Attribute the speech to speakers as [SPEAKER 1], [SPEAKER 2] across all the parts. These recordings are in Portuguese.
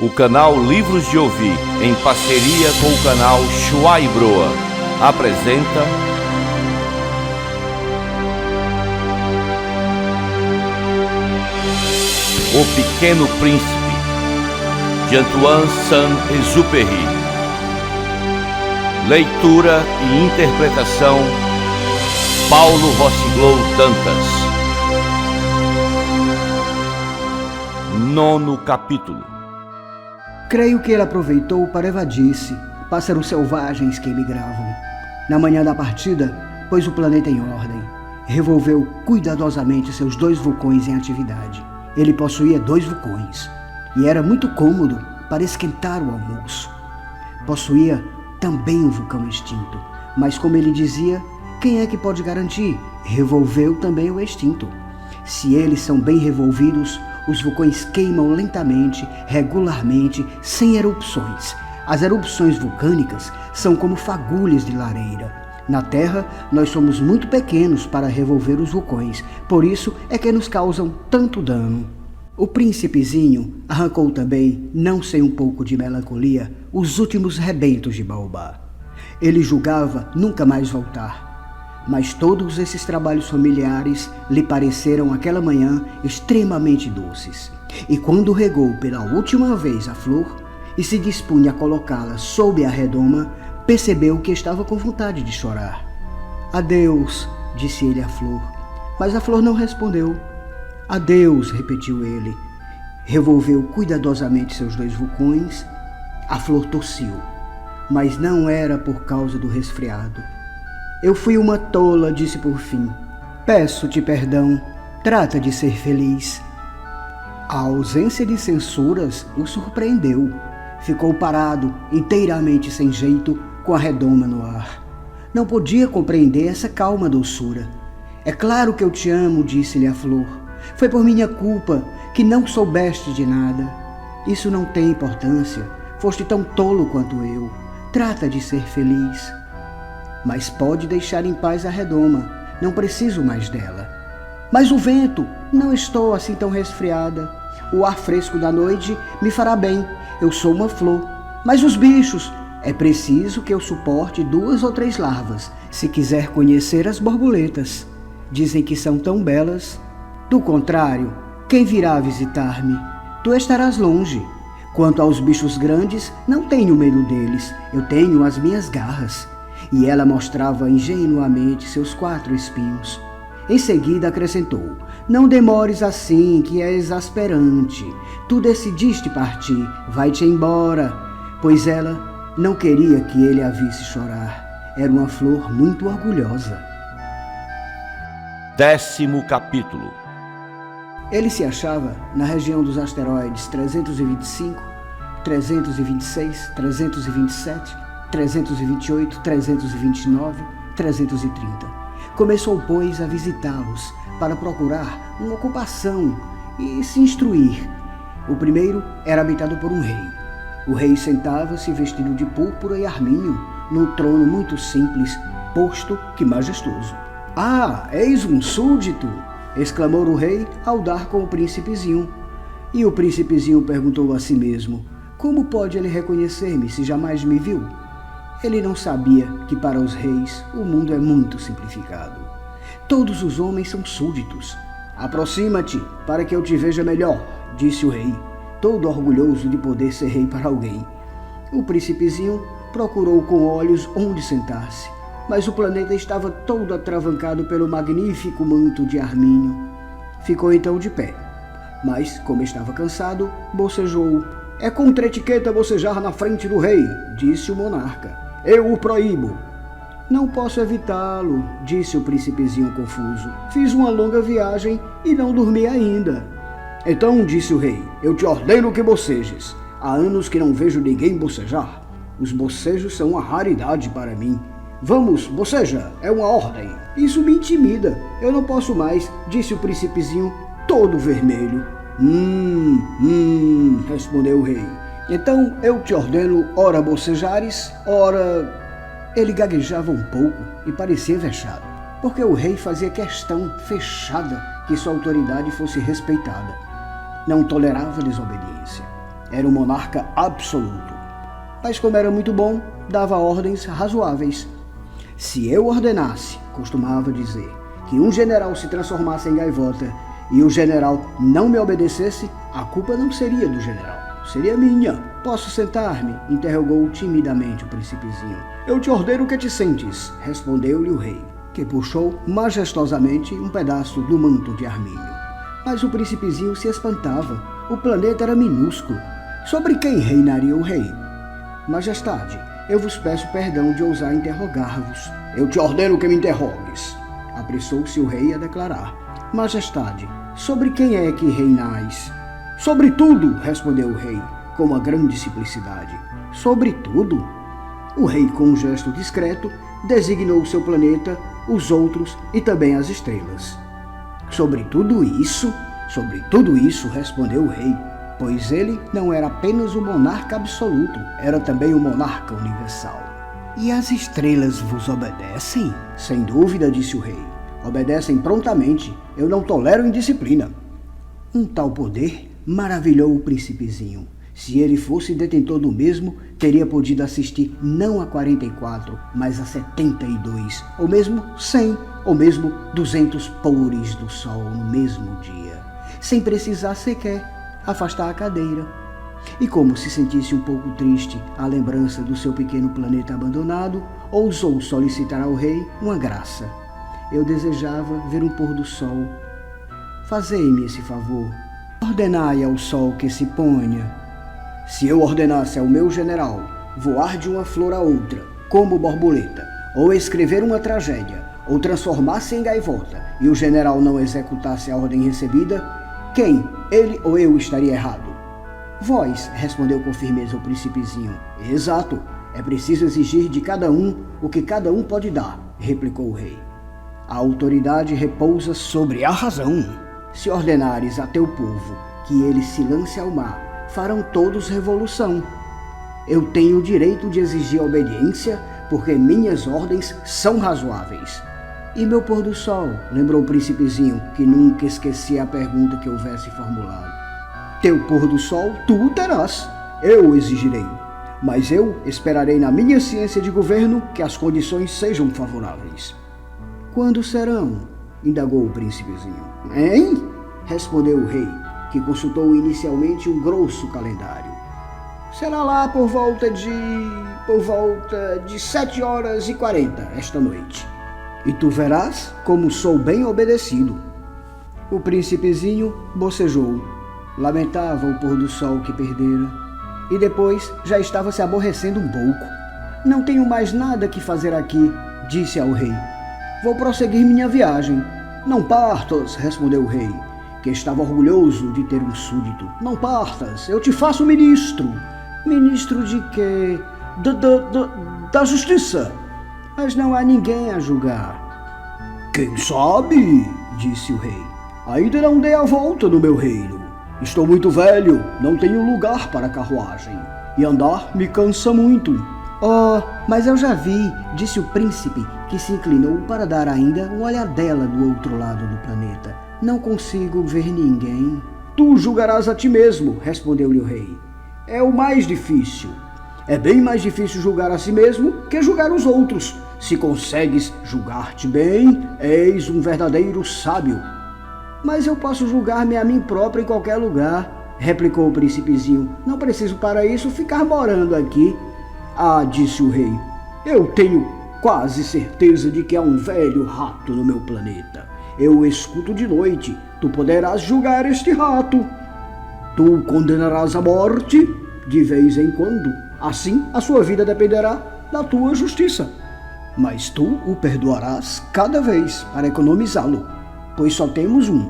[SPEAKER 1] O canal Livros de Ouvir, em parceria com o canal Shuai Broa, apresenta O Pequeno Príncipe, de Antoine Saint-Exupéry. Leitura e interpretação, Paulo Rossiglou Dantas. 9º capítulo.
[SPEAKER 2] Creio que ele aproveitou para evadir-se, pássaros selvagens que emigravam. Na manhã da partida, pôs o planeta em ordem. Revolveu cuidadosamente seus 2 vulcões em atividade. Ele possuía 2 vulcões, e era muito cômodo para esquentar o almoço. Possuía também um vulcão extinto, mas como ele dizia, quem é que pode garantir? Revolveu também o extinto. Se eles são bem revolvidos, os vulcões queimam lentamente, regularmente, sem erupções. As erupções vulcânicas são como fagulhas de lareira. Na Terra, nós somos muito pequenos para revolver os vulcões, por isso é que nos causam tanto dano. O príncipezinho arrancou também, não sem um pouco de melancolia, os últimos rebentos de baobá. Ele julgava nunca mais voltar. Mas todos esses trabalhos familiares lhe pareceram aquela manhã extremamente doces. E quando regou pela última vez a flor e se dispunha a colocá-la sob a redoma, percebeu que estava com vontade de chorar. "Adeus", disse ele à flor, mas a flor não respondeu. "Adeus", repetiu ele. Revolveu cuidadosamente seus 2 vulcões. A flor tossiu, mas não era por causa do resfriado. "Eu fui uma tola", disse por fim. "Peço-te perdão, trata de ser feliz." A ausência de censuras o surpreendeu. Ficou parado, inteiramente sem jeito, com a redoma no ar. Não podia compreender essa calma doçura. "É claro que eu te amo", disse-lhe a flor. "Foi por minha culpa que não soubeste de nada. Isso não tem importância, foste tão tolo quanto eu. Trata de ser feliz." "Mas pode deixar em paz a redoma, não preciso mais dela." "Mas o vento, não estou assim tão resfriada. O ar fresco da noite me fará bem, eu sou uma flor." "Mas os bichos, é preciso que eu suporte 2 ou 3 larvas, se quiser conhecer as borboletas. Dizem que são tão belas. Do contrário, quem virá visitar-me? Tu estarás longe. Quanto aos bichos grandes, não tenho medo deles, eu tenho as minhas garras." E ela mostrava ingenuamente seus 4 espinhos. Em seguida acrescentou: "Não demores assim, que é exasperante. Tu decidiste partir, vai-te embora." Pois ela não queria que ele a visse chorar. Era uma flor muito orgulhosa.
[SPEAKER 1] 10º capítulo.
[SPEAKER 2] Ele se achava na região dos asteroides 325, 326, 327, 328, 329, 330. Começou, pois, a visitá-los para procurar uma ocupação e se instruir. O primeiro era habitado por um rei. O rei sentava-se vestido de púrpura e arminho, num trono muito simples, posto que majestoso. "Ah, eis um súdito!" exclamou o rei ao dar com o príncipezinho. E o príncipezinho perguntou a si mesmo: "Como pode ele reconhecer-me se jamais me viu?" Ele não sabia que para os reis o mundo é muito simplificado. Todos os homens são súditos. "Aproxima-te para que eu te veja melhor", disse o rei, todo orgulhoso de poder ser rei para alguém. O príncipezinho procurou com olhos onde sentar-se, mas o planeta estava todo atravancado pelo magnífico manto de arminho. Ficou então de pé, mas, como estava cansado, bocejou. "É contra etiqueta bocejar na frente do rei", disse o monarca. "Eu o proíbo." "Não posso evitá-lo", disse o príncipezinho confuso. "Fiz uma longa viagem e não dormi ainda." "Então", disse o rei, "eu te ordeno que bocejes. Há anos que não vejo ninguém bocejar. Os bocejos são uma raridade para mim." "Vamos, boceja, é uma ordem." "Isso me intimida. Eu não posso mais", disse o príncipezinho, todo vermelho. Respondeu o rei. "Então eu te ordeno, ora bocejares, ora..." Ele gaguejava um pouco e parecia vexado, porque o rei fazia questão fechada que sua autoridade fosse respeitada. Não tolerava desobediência. Era um monarca absoluto. Mas como era muito bom, dava ordens razoáveis. Se eu ordenasse, costumava dizer, que um general se transformasse em gaivota e o general não me obedecesse, a culpa não seria do general, seria minha. Posso sentar-me? Interrogou timidamente o príncipezinho. Eu te ordeno que te sentes, respondeu-lhe o rei, que puxou majestosamente um pedaço do manto de arminho. Mas o príncipezinho se espantava. O planeta era minúsculo. Sobre quem reinaria o rei? Majestade, eu vos peço perdão de ousar interrogar-vos. Eu te ordeno que me interrogues, apressou-se o rei a declarar. Majestade, sobre quem é que reinais? Sobre tudo, respondeu o rei, com uma grande simplicidade. Sobre tudo? O rei, com um gesto discreto, designou o seu planeta, os outros e também as estrelas. Sobre tudo isso, respondeu o rei, pois ele não era apenas o monarca absoluto, era também o monarca universal. E as estrelas vos obedecem? Sem dúvida, disse o rei. Obedecem prontamente. Eu não tolero indisciplina. Um tal poder maravilhou o príncipezinho. Se ele fosse detentor do mesmo, teria podido assistir não a 44, mas a 72, ou mesmo 100, ou mesmo 200 pôres do sol no mesmo dia, sem precisar sequer afastar a cadeira. E como se sentisse um pouco triste à lembrança do seu pequeno planeta abandonado, ousou solicitar ao rei uma graça. Eu desejava ver um pôr do sol. Fazei-me esse favor. Ordenai ao sol que se ponha. Se eu ordenasse ao meu general voar de uma flor a outra, como borboleta, ou escrever uma tragédia, ou transformar-se em gaivota, e o general não executasse a ordem recebida, quem, ele ou eu, estaria errado? Vós, respondeu com firmeza o príncipezinho. Exato, é preciso exigir de cada um o que cada um pode dar, replicou o rei. A autoridade repousa sobre a razão. Se ordenares a teu povo que ele se lance ao mar, farão todos revolução. Eu tenho o direito de exigir obediência, porque minhas ordens são razoáveis. E meu pôr do sol, lembrou o príncipezinho, que nunca esquecia a pergunta que houvesse formulado. Teu pôr do sol tu o terás, eu o exigirei, mas eu esperarei na minha ciência de governo que as condições sejam favoráveis. Quando serão? Indagou o príncipezinho. Hein? Respondeu o rei, que consultou inicialmente um grosso calendário. Será lá por volta de 7h40 esta noite. E tu verás como sou bem obedecido. O príncipezinho bocejou. Lamentava o pôr do sol que perdera. E depois já estava se aborrecendo um pouco. Não tenho mais nada que fazer aqui, disse ao rei. Vou prosseguir minha viagem. Não partas, respondeu o rei, que estava orgulhoso de ter um súdito. Não partas, eu te faço ministro. Ministro de quê? Da justiça. Mas não há ninguém a julgar. Quem sabe, disse o rei. Ainda não dei a volta no meu reino. Estou muito velho, não tenho lugar para carruagem. E andar me cansa muito. Oh, mas eu já vi, disse o príncipe, que se inclinou para dar ainda uma olhadela do outro lado do planeta. Não consigo ver ninguém. Tu julgarás a ti mesmo, respondeu-lhe o rei. É o mais difícil. É bem mais difícil julgar a si mesmo que julgar os outros. Se consegues julgar-te bem, eis um verdadeiro sábio. Mas eu posso julgar-me a mim próprio em qualquer lugar, replicou o príncipezinho. Não preciso para isso ficar morando aqui. Ah, disse o rei, eu tenho quase certeza de que há um velho rato no meu planeta. Eu o escuto de noite. Tu poderás julgar este rato. Tu o condenarás à morte de vez em quando. Assim, a sua vida dependerá da tua justiça. Mas tu o perdoarás cada vez para economizá-lo, pois só temos um.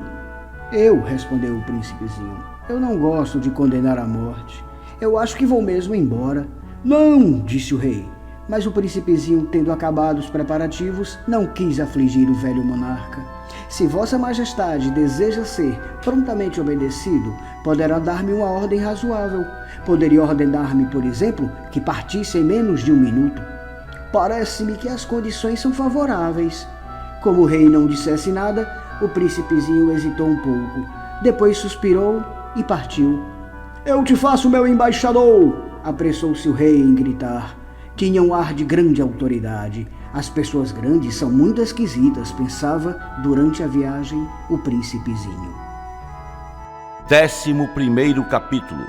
[SPEAKER 2] Eu, respondeu o príncipezinho, eu não gosto de condenar à morte. Eu acho que vou mesmo embora. Não, disse o rei. Mas o príncipezinho, tendo acabado os preparativos, não quis afligir o velho monarca. Se vossa majestade deseja ser prontamente obedecido, poderá dar-me uma ordem razoável. Poderia ordenar-me, por exemplo, que partisse em menos de 1 minuto. Parece-me que as condições são favoráveis. Como o rei não dissesse nada, o príncipezinho hesitou um pouco. Depois suspirou e partiu. Eu te faço meu embaixador! Apressou-se o rei em gritar. Tinha um ar de grande autoridade. As pessoas grandes são muito esquisitas, pensava durante a viagem o príncipezinho.
[SPEAKER 1] 11º capítulo.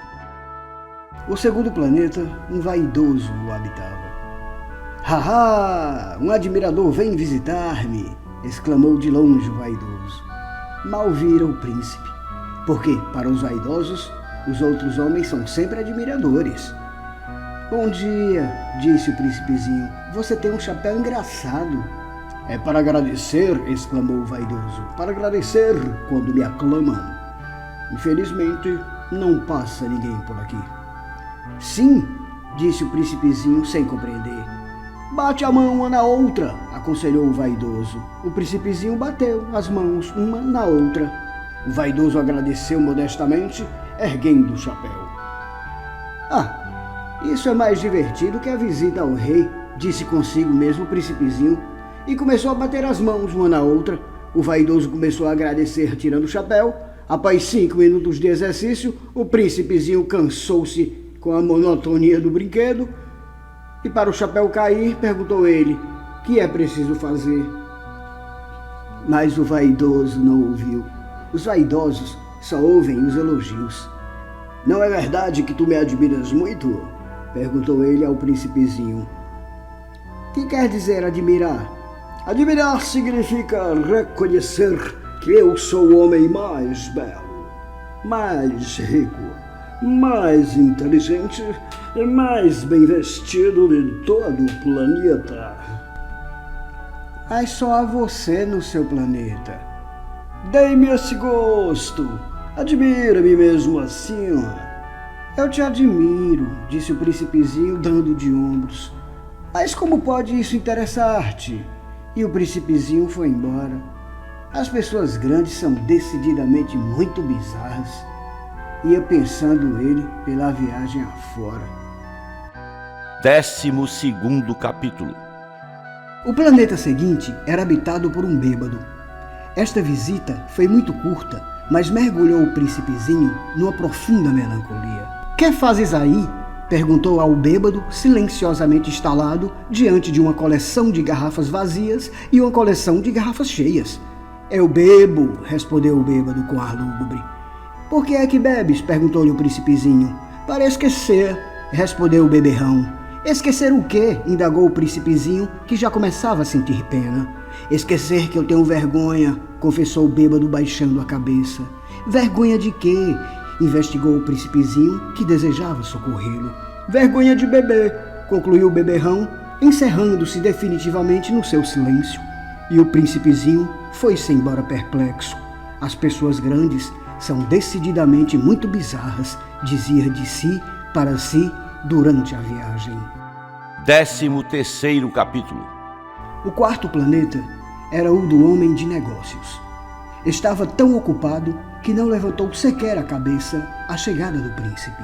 [SPEAKER 2] O segundo planeta, um vaidoso o habitava. Haha! Um admirador vem visitar-me! Exclamou de longe o vaidoso. Mal vira o príncipe, porque, para os vaidosos, os outros homens são sempre admiradores. Bom dia, disse o príncipezinho. Você tem um chapéu engraçado. É para agradecer, exclamou o vaidoso. Para agradecer quando me aclamam. Infelizmente, não passa ninguém por aqui. Sim, disse o príncipezinho sem compreender. Bate a mão uma na outra, aconselhou o vaidoso. O príncipezinho bateu as mãos uma na outra. O vaidoso agradeceu modestamente, erguendo o chapéu. Ah, isso é mais divertido que a visita ao rei, disse consigo mesmo o príncipezinho, e começou a bater as mãos uma na outra. O vaidoso começou a agradecer tirando o chapéu. Após 5 minutos de exercício, o príncipezinho cansou-se com a monotonia do brinquedo e, para o chapéu cair, perguntou ele: que é preciso fazer? Mas o vaidoso não ouviu. Os vaidosos só ouvem os elogios. Não é verdade que tu me admiras muito? Perguntou ele ao príncipezinho. Que quer dizer admirar? Admirar significa reconhecer que eu sou o homem mais belo, mais rico, mais inteligente e mais bem vestido de todo o planeta. Mas só há você no seu planeta. Dê-me esse gosto. Admira-me mesmo assim. Eu te admiro, disse o príncipezinho dando de ombros. Mas como pode isso interessar-te? E o príncipezinho foi embora. As pessoas grandes são decididamente muito bizarras. Ia pensando ele pela viagem afora.
[SPEAKER 1] 12º capítulo.
[SPEAKER 2] O planeta seguinte era habitado por um bêbado. Esta visita foi muito curta, mas mergulhou o príncipezinho numa profunda melancolia. Que fazes aí? Perguntou ao bêbado, silenciosamente instalado diante de uma coleção de garrafas vazias e uma coleção de garrafas cheias. Eu bebo, respondeu o bêbado com ar lúgubre. Por que é que bebes? Perguntou-lhe o príncipezinho. Para esquecer, respondeu o beberrão. Esquecer o quê? Indagou o príncipezinho, que já começava a sentir pena. Esquecer que eu tenho vergonha, confessou o bêbado baixando a cabeça. Vergonha de quê? Investigou o príncipezinho, que desejava socorrê-lo. Vergonha de beber, concluiu o beberrão, encerrando-se definitivamente no seu silêncio. E o príncipezinho foi-se embora perplexo. As pessoas grandes são decididamente muito bizarras, dizia de si para si durante a viagem.
[SPEAKER 1] 13º capítulo.
[SPEAKER 2] O quarto planeta era o do homem de negócios. Estava tão ocupado que não levantou sequer a cabeça à chegada do príncipe.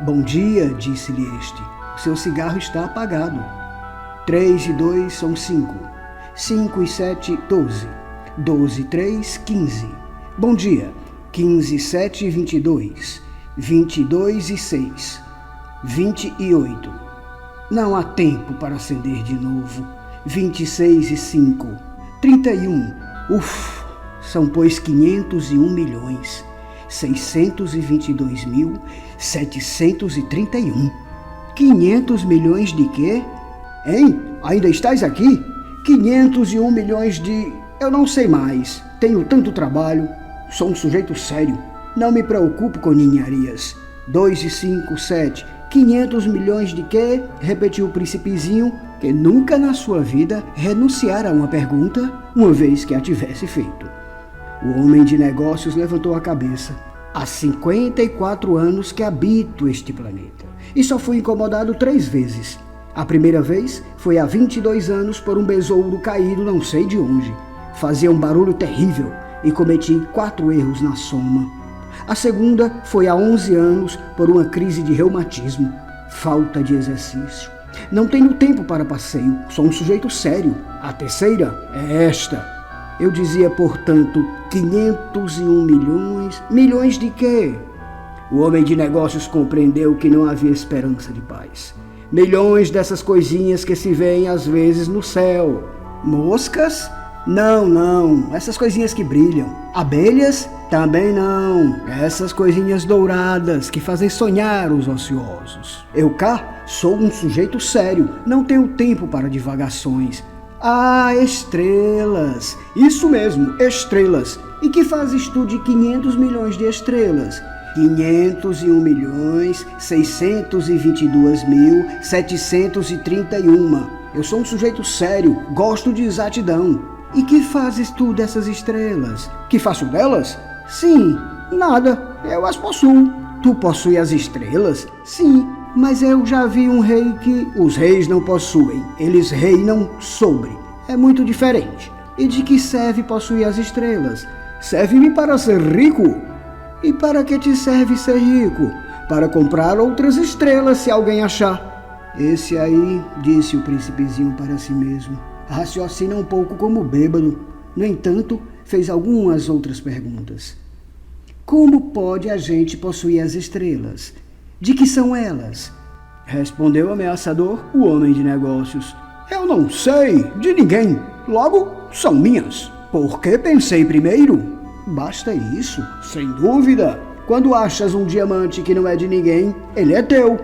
[SPEAKER 2] Bom dia, disse-lhe este. O seu cigarro está apagado. 3 e 2 são 5. 5 e 7, 12. 12 e 3, 15. Bom dia. 15 e 7, 22. 22 e 6. 28. Não há tempo para acender de novo. 26 e 5. 31. São pois 501 milhões. 622.731. 500 milhões de quê? Hein? Ainda estás aqui? 501 milhões de... Eu não sei mais. Tenho tanto trabalho. Sou um sujeito sério. Não me preocupo com ninharias. 2 e 5, 7. 500 milhões de quê? Repetiu o príncipezinho, que nunca na sua vida renunciara a uma pergunta, uma vez que a tivesse feito. O homem de negócios levantou a cabeça. Há 54 anos que habito este planeta e só fui incomodado 3 vezes. A primeira vez foi há 22 anos por um besouro caído não sei de onde. Fazia um barulho terrível e cometi 4 erros na soma. A segunda foi há 11 anos por uma crise de reumatismo, falta de exercício. Não tenho tempo para passeio, sou um sujeito sério. A terceira é esta. Eu dizia, portanto, 501 milhões... Milhões de quê? O homem de negócios compreendeu que não havia esperança de paz. Milhões dessas coisinhas que se veem às vezes no céu. Moscas? Não. Essas coisinhas que brilham. Abelhas? Também não. Essas coisinhas douradas que fazem sonhar os ociosos. Eu cá sou um sujeito sério. Não tenho tempo para divagações. Ah, estrelas. Isso mesmo, estrelas. E que fazes tu de 500 milhões de estrelas? 501.622.731. Eu sou um sujeito sério, gosto de exatidão. E que fazes tu dessas estrelas? Que faço delas? Sim, nada, eu as possuo. Tu possui as estrelas? Sim, mas eu já vi um rei que os reis não possuem, eles reinam sobre. É muito diferente. E de que serve possuir as estrelas? Serve-me para ser rico. E para que te serve ser rico? Para comprar outras estrelas, se alguém achar. Esse aí, disse o príncipezinho para si mesmo, raciocina um pouco como bêbado. No entanto, fez algumas outras perguntas. Como pode a gente possuir as estrelas? De que são elas? Respondeu ameaçador o homem de negócios. Eu não sei, de ninguém. Logo, são minhas. Porque pensei primeiro? Basta isso, sem dúvida. Quando achas um diamante que não é de ninguém, ele é teu.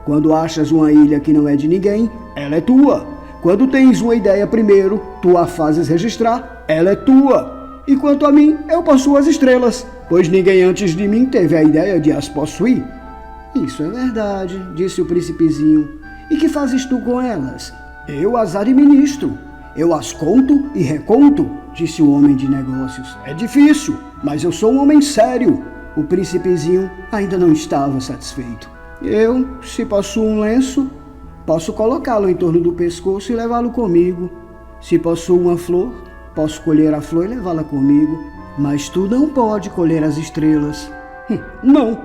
[SPEAKER 2] Quando achas uma ilha que não é de ninguém, ela é tua. Quando tens uma ideia primeiro, tu a fazes registrar, ela é tua. E quanto a mim, eu possuo as estrelas, pois ninguém antes de mim teve a ideia de as possuir. Isso é verdade, disse o príncipezinho. E que fazes tu com elas? Eu as administro. Eu as conto e reconto, disse o homem de negócios. É difícil, mas eu sou um homem sério. O príncipezinho ainda não estava satisfeito. Eu, se possuo um lenço, posso colocá-lo em torno do pescoço e levá-lo comigo. Se possuo uma flor, posso colher a flor e levá-la comigo. Mas tu não pode colher as estrelas. Não,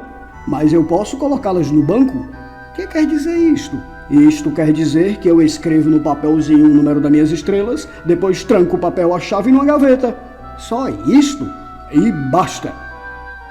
[SPEAKER 2] mas eu posso colocá-las no banco? O que quer dizer isto? Isto quer dizer que eu escrevo no papelzinho o número das minhas estrelas, depois tranco o papel a chave numa gaveta. Só isto? E basta.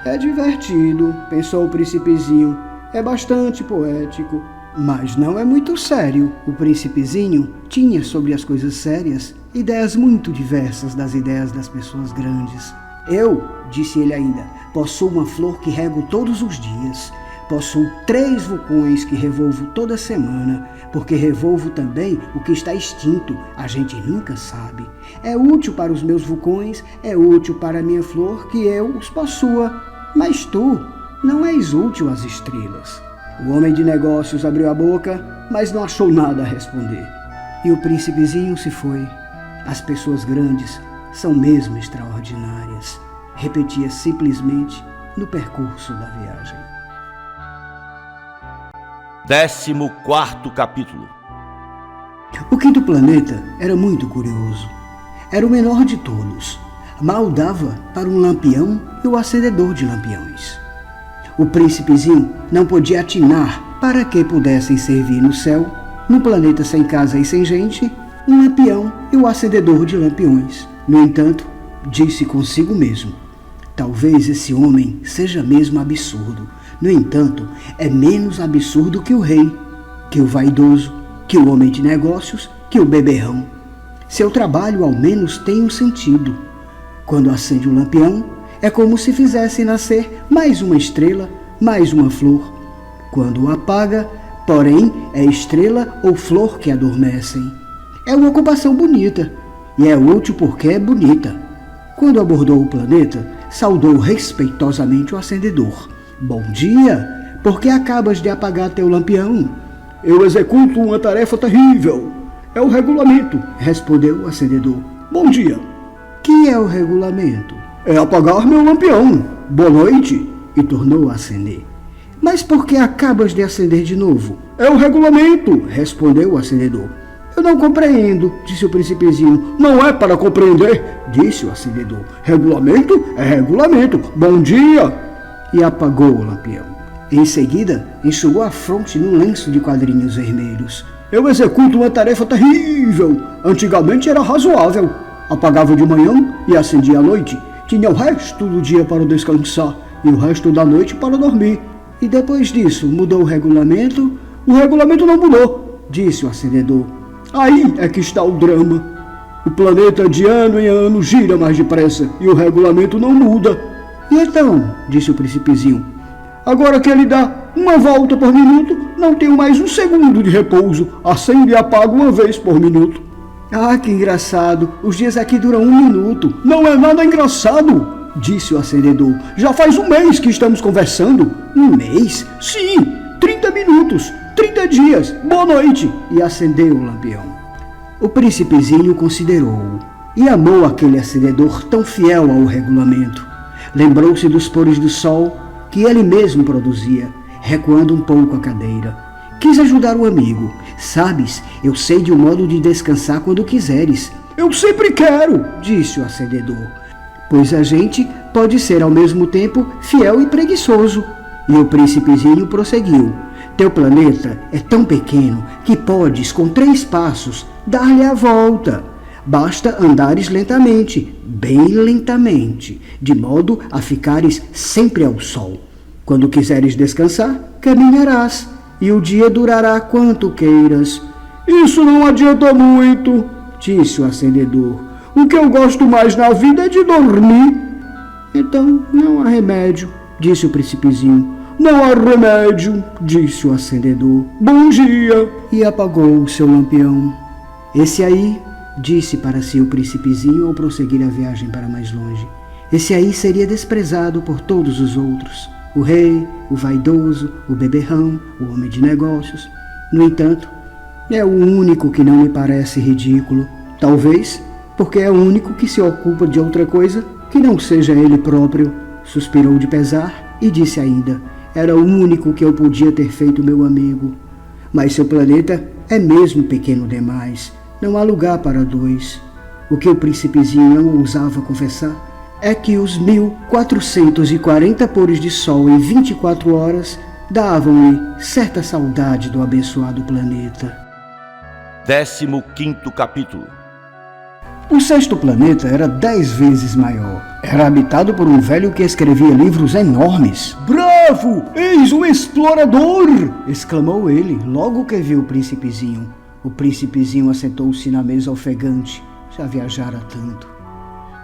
[SPEAKER 2] É divertido, pensou o príncipezinho. É bastante poético, mas não é muito sério. O príncipezinho tinha sobre as coisas sérias ideias muito diversas das ideias das pessoas grandes. Eu, disse ele ainda, possuo uma flor que rego todos os dias. Possuo 3 vulcões que revolvo toda semana, porque revolvo também o que está extinto, a gente nunca sabe. É útil para os meus vulcões, é útil para a minha flor que eu os possua. Mas tu não és útil às estrelas. O homem de negócios abriu a boca, mas não achou nada a responder. E o príncipezinho se foi. As pessoas grandes são mesmo extraordinárias, repetia simplesmente no percurso da viagem.
[SPEAKER 1] 14º capítulo.
[SPEAKER 2] O 5º planeta era muito curioso. Era o menor de todos. Mal dava para um lampião e o acendedor de lampiões. O príncipezinho não podia atinar para que pudessem servir no céu, num planeta sem casa e sem gente, um lampião e o acendedor de lampiões. No entanto, disse consigo mesmo, talvez esse homem seja mesmo absurdo. No entanto, é menos absurdo que o rei, que o vaidoso, que o homem de negócios, que o beberrão. Seu trabalho ao menos tem um sentido. Quando acende um lampião, é como se fizesse nascer mais uma estrela, mais uma flor. Quando o apaga, porém, é estrela ou flor que adormecem. É uma ocupação bonita, e é útil porque é bonita. Quando abordou o planeta, saudou respeitosamente o acendedor. Bom dia, por que acabas de apagar teu lampião? Eu executo uma tarefa terrível. É o regulamento, respondeu o acendedor. Bom dia. Que é o regulamento? É apagar meu lampião. Boa noite. E tornou a acender. Mas por que acabas de acender de novo? É o regulamento, respondeu o acendedor. Eu não compreendo, disse o príncipezinho. Não é para compreender, disse o acendedor. Regulamento é regulamento. Bom dia. E apagou o lampião. Em seguida, enxugou a fronte num lenço de quadrinhos vermelhos. Eu executo uma tarefa terrível. Antigamente era razoável. Apagava de manhã e acendia à noite. Tinha o resto do dia para descansar e o resto da noite para dormir. E depois disso, mudou o regulamento? O regulamento não mudou, disse o acendedor. Aí é que está o drama. O planeta de ano em ano gira mais depressa e o regulamento não muda. E então, disse o Príncipezinho, agora que ele dá uma volta por minuto, não tenho mais um segundo de repouso. Acendo e apago uma vez por minuto. Ah, que engraçado. Os dias aqui duram 1 minuto. Não é nada engraçado, disse o acendedor. Já faz 1 mês que estamos conversando. 1 mês? Sim, 30 minutos, 30 dias. Boa noite. E acendeu o lampião. O Príncipezinho considerou-o e amou aquele acendedor tão fiel ao regulamento. Lembrou-se dos pôres do sol que ele mesmo produzia, recuando um pouco a cadeira. Quis ajudar o amigo. Sabes, eu sei de um modo de descansar quando quiseres. Eu sempre quero, disse o acendedor. Pois a gente pode ser ao mesmo tempo fiel e preguiçoso. E o Príncipezinho prosseguiu. Teu planeta é tão pequeno que podes, com 3 passos, dar-lhe a volta. Basta andares lentamente, bem lentamente, de modo a ficares sempre ao sol. Quando quiseres descansar, caminharás, e o dia durará quanto queiras. Isso não adianta muito, disse o acendedor. O que eu gosto mais na vida é de dormir. Então não há remédio, disse o Príncipezinho. Não há remédio, disse o acendedor. Bom dia! E apagou o seu lampião. Esse aí, disse para si o Príncipezinho ao prosseguir a viagem para mais longe. Esse aí seria desprezado por todos os outros. O rei, o vaidoso, o beberrão, o homem de negócios. No entanto, é o único que não me parece ridículo. Talvez porque é o único que se ocupa de outra coisa que não seja ele próprio. Suspirou de pesar e disse ainda: era o único que eu podia ter feito meu amigo. Mas seu planeta é mesmo pequeno demais. Não há lugar para 2. O que o Príncipezinho não ousava confessar é que os 1440 pôres de sol em 24 horas davam-lhe certa saudade do abençoado planeta.
[SPEAKER 1] 15º capítulo.
[SPEAKER 2] O 6º planeta era 10 vezes maior. Era habitado por um velho que escrevia livros enormes. Bravo! Eis um explorador! Exclamou ele logo que viu o Príncipezinho. O Príncipezinho assentou-se na mesa ofegante. Já viajara tanto.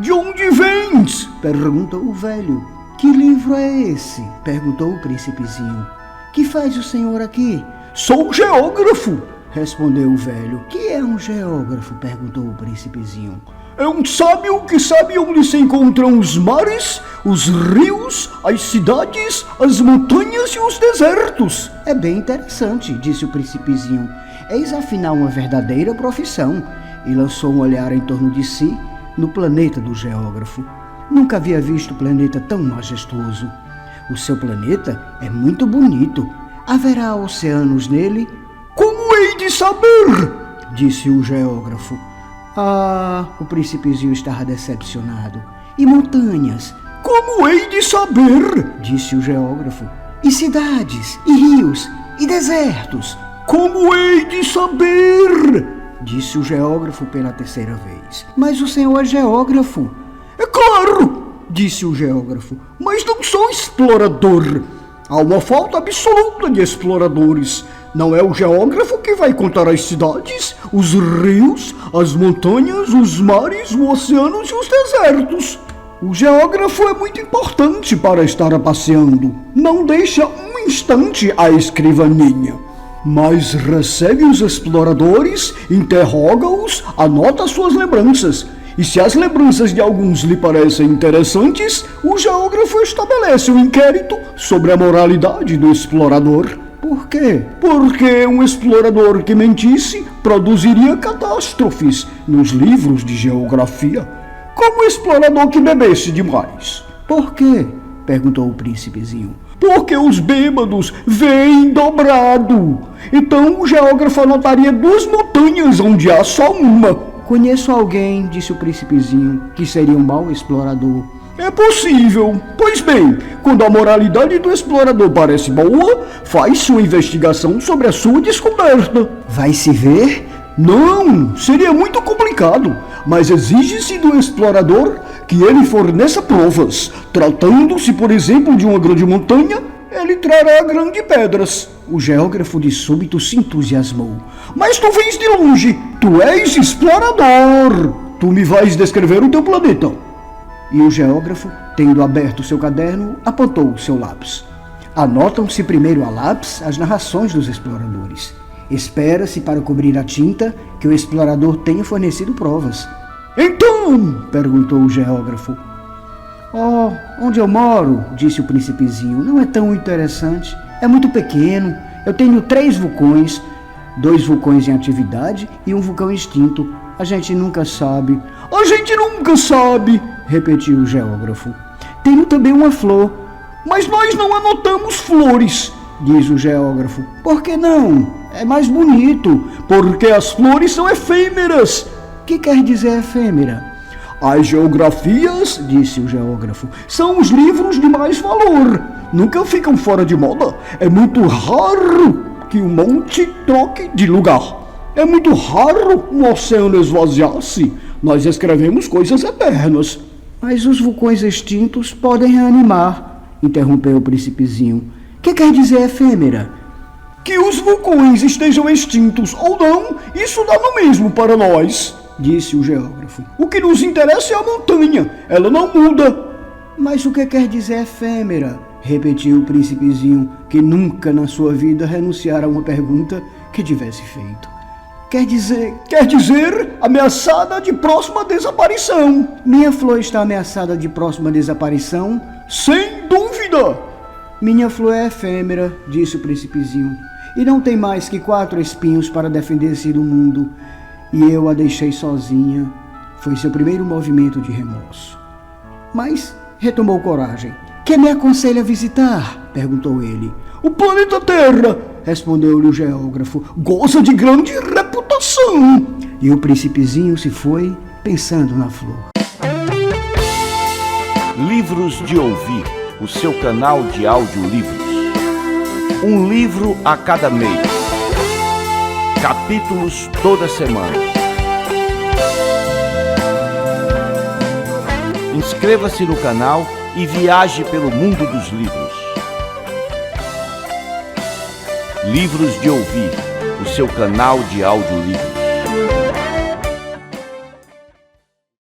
[SPEAKER 2] De onde vens? Perguntou o velho. Que livro é esse? Perguntou o Príncipezinho. Que faz o senhor aqui? Sou geógrafo, respondeu o velho. Que é um geógrafo? Perguntou o Príncipezinho. É um sábio que sabe onde se encontram os mares, os rios, as cidades, as montanhas e os desertos. É bem interessante, disse o Príncipezinho. Eis afinal uma verdadeira profissão. E lançou um olhar em torno de si no planeta do geógrafo. Nunca havia visto planeta tão majestoso. O seu planeta é muito bonito. Haverá oceanos nele? Como hei de saber? Disse o geógrafo. Ah, o Príncipezinho estava decepcionado. E montanhas? Como hei de saber? Disse o geógrafo. E cidades, e rios, e desertos? Como hei de saber? Disse o geógrafo pela 3ª vez. Mas o senhor é geógrafo. É claro, disse o geógrafo, mas não sou explorador. Há uma falta absoluta de exploradores. Não é o geógrafo que vai contar as cidades, os rios, as montanhas, os mares, os oceanos e os desertos. O geógrafo é muito importante para estar passeando. Não deixa um instante a escrivaninha. Mas recebe os exploradores, interroga-os, anota suas lembranças. E se as lembranças de alguns lhe parecem interessantes, o geógrafo estabelece um inquérito sobre a moralidade do explorador. Por quê? Porque um explorador que mentisse produziria catástrofes nos livros de geografia, como o explorador que bebesse demais. Por quê? Perguntou o Príncipezinho. Porque os bêbados veem dobrado. Então o geógrafo anotaria 2 montanhas onde há só uma. Conheço alguém, disse o Príncipezinho, que seria um mau explorador. É possível. Pois bem, quando a moralidade do explorador parece boa, faz-se uma investigação sobre a sua descoberta. Vai se ver? Não, seria muito complicado, mas exige-se do explorador que ele forneça provas. Tratando-se, por exemplo, de uma grande montanha, ele trará grandes pedras. O geógrafo de súbito se entusiasmou. Mas tu vens de longe, tu és explorador. Tu me vais descrever o teu planeta. E o geógrafo, tendo aberto seu caderno, apontou o seu lápis. Anotam-se primeiro a lápis as narrações dos exploradores. Espera-se para cobrir a tinta que o explorador tenha fornecido provas. Então, perguntou o geógrafo. Oh, onde eu moro, disse o príncipezinho, não é tão interessante. É muito pequeno. Eu tenho 3 vulcões, 2 vulcões em atividade e um vulcão extinto. A gente nunca sabe. A gente nunca sabe, repetiu o geógrafo. Tenho também uma flor, mas nós não anotamos flores, diz o geógrafo. Por que não? É mais bonito, porque as flores são efêmeras. O que quer dizer efêmera? As geografias, disse o geógrafo, são os livros de mais valor. Nunca ficam fora de moda. É muito raro que um monte troque de lugar. É muito raro um oceano esvaziar-se. Nós escrevemos coisas eternas. Mas os vulcões extintos podem reanimar, interrompeu o príncipezinho. O que quer dizer efêmera? Que os vulcões estejam extintos ou não, isso dá no mesmo para nós, disse o geógrafo. O que nos interessa é a montanha, ela não muda. Mas o que quer dizer efêmera? Repetiu o príncipezinho, que nunca na sua vida renunciara a uma pergunta que tivesse feito. Quer dizer ameaçada de próxima desaparição. Minha flor está ameaçada de próxima desaparição? Sem dúvida! Minha flor é efêmera, disse o príncipezinho, e não tem mais que 4 espinhos para defender-se do mundo. E eu a deixei sozinha. Foi seu primeiro movimento de remorso. Mas retomou coragem. Que me aconselha a visitar? Perguntou ele. O planeta Terra, respondeu-lhe o geógrafo, goza de grande reputação. E o príncipezinho se foi pensando na flor.
[SPEAKER 1] Livros de Ouvir, o seu canal de audiolivros. Um livro a cada mês. Capítulos toda semana. Inscreva-se no canal e viaje pelo mundo dos livros. Livros de Ouvir, o seu canal de audiolivros.